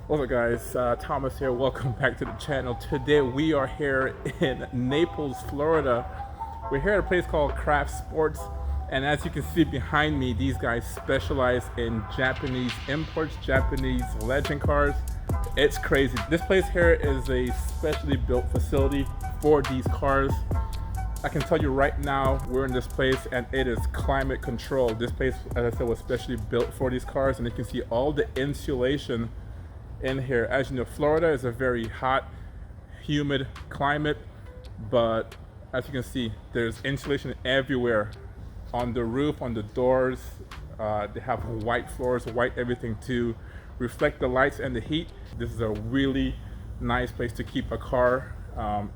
What's up guys, Thomas here, welcome back to the channel. Today we are here in Naples, Florida. We're here at a place called Craft Sports, and as you can see behind me, these guys specialize in Japanese imports, Japanese legend cars. It's crazy. This place here is a specially built facility for these cars. I can tell you right now, we're in this place and it is climate controlled. This place, as I said, was specially built for these cars, and you can see all the insulation in here. As you know, Florida is a very hot, humid climate, but as you can see, there's insulation everywhere, on the roof, on the doors. They have white floors, white everything to reflect the lights and the heat. This is a really nice place to keep a car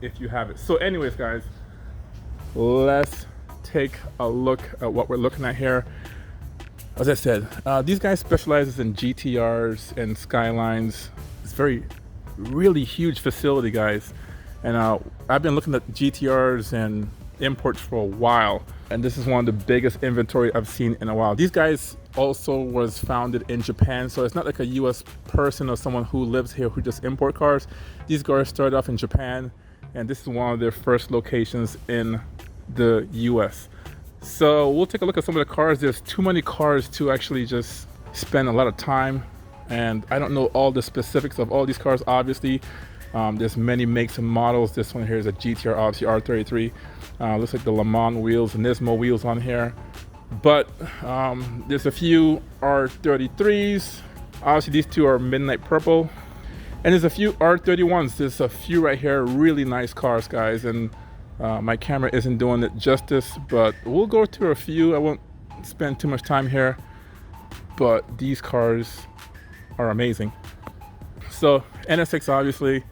if you have it. So anyways guys, let's take a look at what we're looking at here. As I said, these guys specializes in GTRs and Skylines. It's really huge facility, guys. And I've been looking at GTRs and imports for a while, and this is one of the biggest inventory I've seen in a while. These guys also was founded in Japan, so it's not like a US person or someone who lives here who just import cars. These guys started off in Japan, and this is one of their first locations in the US. So we'll take a look at some of the cars. There's too many cars to actually just spend a lot of time, and I don't know all the specifics of all these cars, obviously. There's many makes and models. This one here is a GTR, obviously R33. Looks like the Le Mans wheels, Nismo wheels on here. But there's a few R33s. Obviously these two are midnight purple. And there's a few R31s. There's a few right here, really nice cars, guys. And my camera isn't doing it justice, but we'll go through a few. I won't spend too much time here, but these cars are amazing. So NSX, obviously,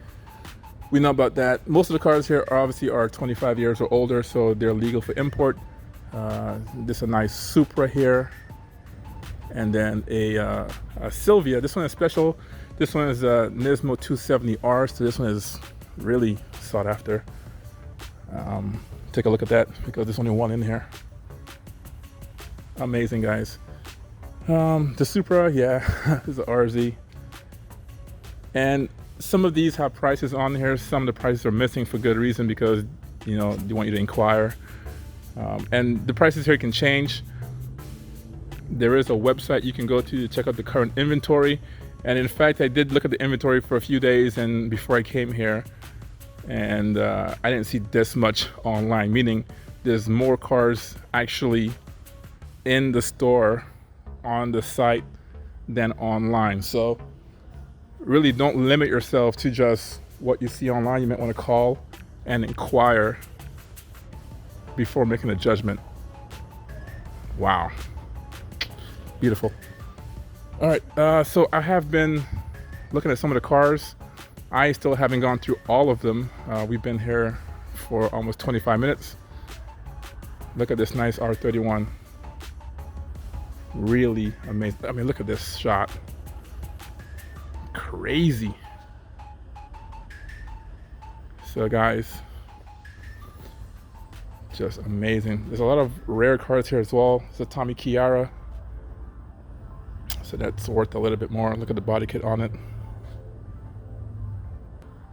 we know about that. Most of the cars here obviously are 25 years or older, so they're legal for import. This is a nice Supra here, and then a Silvia. This one is special. This one is a Nismo 270R, so this one is really sought after. Take a look at that because there's only one in here. Amazing, guys. The Supra, yeah, this is a RZ. And some of these have prices on here. Some of the prices are missing for good reason, because you know they want you to inquire. And the prices here can change. There is a website you can go to check out the current inventory. And in fact, I did look at the inventory for a few days and before I came here, and I didn't see this much online, meaning there's more cars actually in the store on the site than online. So really don't limit yourself to just what you see online. You might want to call and inquire before making a judgment. Wow, beautiful. All right, so I have been looking at some of the cars. I still haven't gone through all of them. We've been here for almost 25 minutes. Look at this nice R31. Really amazing. I mean, look at this shot. Crazy. So guys, just amazing. There's a lot of rare cars here as well. It's a Tommy Chiara. So that's worth a little bit more. Look at the body kit on it.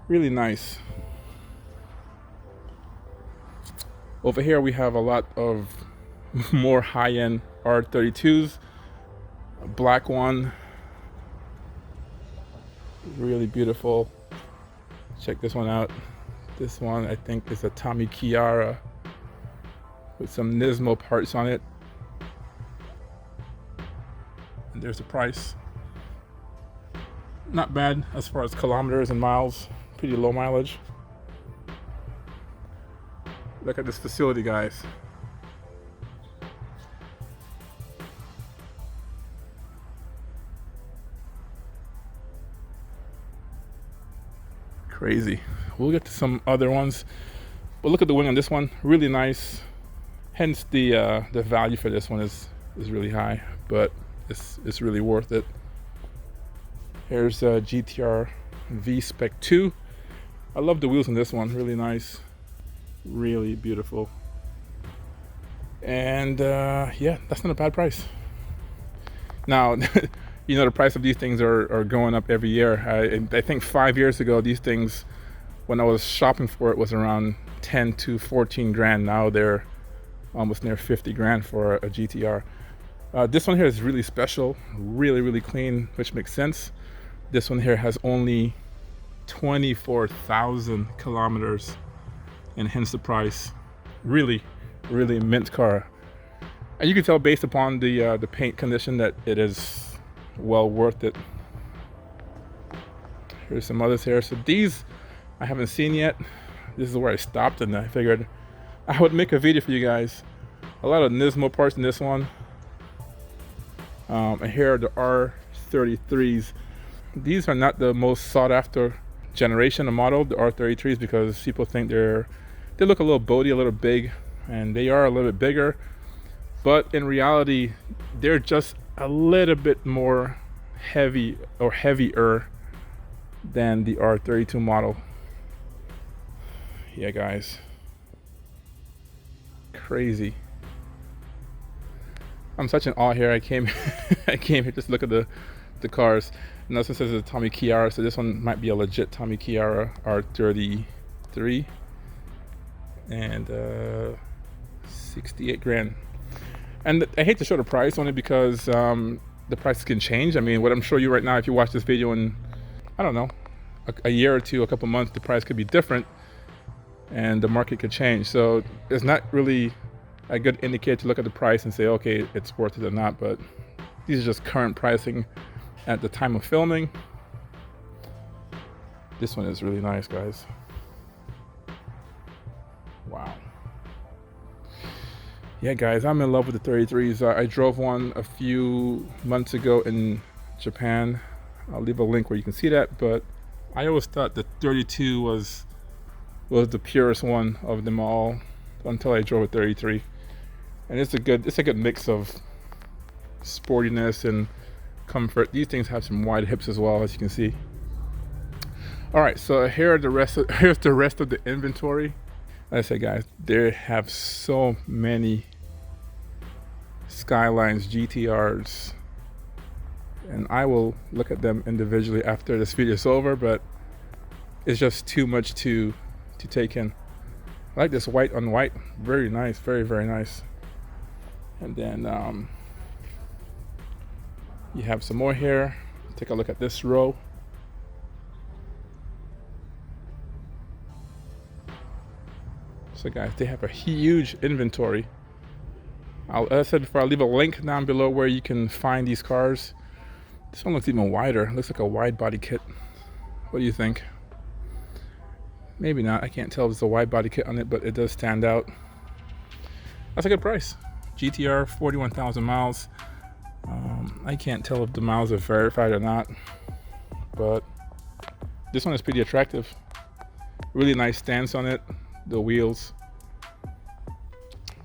Really nice. Over here we have a lot of more high-end R32s. A black one, really beautiful. Check this one out. This one I think is a Tommy Chiara with some Nismo parts on it. And there's the price. Not bad as far as kilometers and miles. Pretty low mileage. Look at this facility, guys. Crazy. We'll get to some other ones, but look at the wing on this one. Really nice. Hence the value for this one is really high, but it's really worth it. Here's a GTR V-Spec 2. I love the wheels on this one. Really nice. Really beautiful. And yeah, that's not a bad price. Now You know, the price of these things are going up every year. I think 5 years ago, these things, when I was shopping for it, was around 10 to 14 grand. Now they're almost near 50 grand for a GTR. This one here is really special, really clean, which makes sense. This one here has only 24,000 kilometers, and hence the price. Really mint car. And you can tell based upon the paint condition that it is well worth it. Here's some others here. So these I haven't seen yet. This is where I stopped, and I figured I would make a video for you guys. A lot of Nismo parts in this one. And here are the R33s. These are not the most sought after generation of model, the R33s, because people think they look a little boaty, a little big, and they are a little bit bigger. But in reality, they're just a little bit more heavy or heavier than the R32 model. Yeah, guys. Crazy. I'm such in awe here. I came here just to look at the cars. And this one says it's a Tommy Chiara, so this one might be a legit Tommy Chiara R33. And 68 grand. And I hate to show the price only because the prices can change. I mean, what I'm showing you right now, if you watch this video in, I don't know, a year or two, a couple months, the price could be different and the market could change. So it's not really a good indicator to look at the price and say, okay, it's worth it or not. But these are just current pricing at the time of filming. This one is really nice, guys. Wow. Yeah, guys, I'm in love with the 33s. I drove one a few months ago in Japan. I'll leave a link where you can see that, but I always thought the 32 was the purest one of them all until I drove a 33. And it's a good mix of sportiness and comfort. These things have some wide hips as well, as you can see. All right, so here's the rest of the inventory. Like I said, guys, they have so many Skylines GTRs, and I will look at them individually after this video is over, but it's just too much to take in. I like this white on white, very nice, very nice. And then you have some more here. Take a look at this row. So guys, they have a huge inventory. As I said before, I'll leave a link down below where you can find these cars. This one looks even wider. Looks like a wide body kit. What do you think? Maybe not. I can't tell if it's a wide body kit on it, but it does stand out. That's a good price. GTR, 41,000 miles. I can't tell if the miles are verified or not, but this one is pretty attractive. Really nice stance on it. The wheels,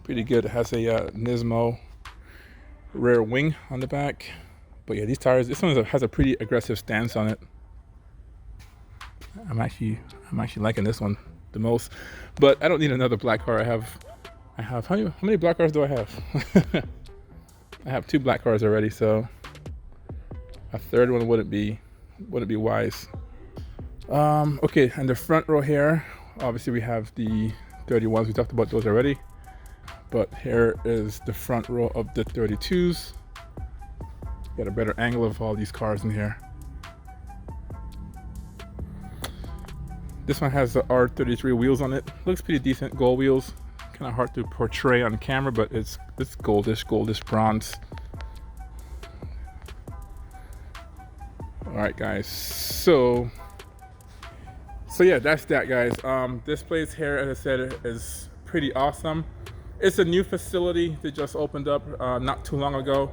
pretty good. It has a Nismo rear wing on the back. But yeah, these tires, this one has a pretty aggressive stance on it. I'm actually liking this one the most. But I don't need another black car. I have how many black cars do I have? I have 2 black cars already, so a third one wouldn't be wise. Okay, and the front row here, obviously we have the 31s. We talked about those already. But here is the front row of the 32s. Get a better angle of all these cars in here. This one has the R33 wheels on it. Looks pretty decent, gold wheels. Kind of hard to portray on camera, but it's goldish bronze. All right, guys. So yeah, that's that, guys. This place here, as I said, is pretty awesome. It's a new facility that just opened up not too long ago,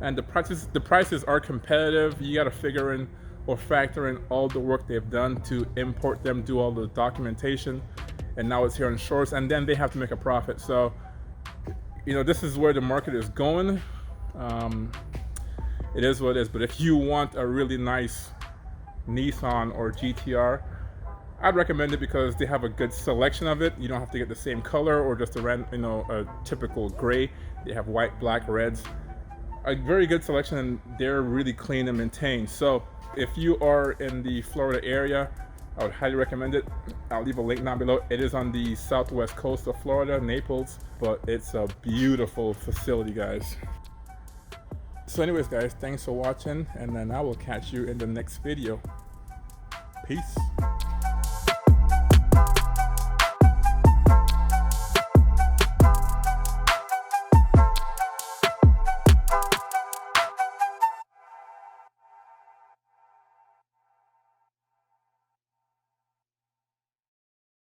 and the prices are competitive. You got to figure in or factor in all the work they've done to import them, do all the documentation, and now it's here on shores, and then they have to make a profit. So, you know, this is where the market is going. It is what it is. But if you want a really nice Nissan or GTR, I'd recommend it because they have a good selection of it. You don't have to get the same color or just a typical gray. They have white, black, reds. a very good selection, and they're really clean and maintained. So if you are in the Florida area, I would highly recommend it. I'll leave a link down below. It is on the southwest coast of Florida, Naples, but it's a beautiful facility, guys. So anyways, guys, thanks for watching, and then I will catch you in the next video. Peace.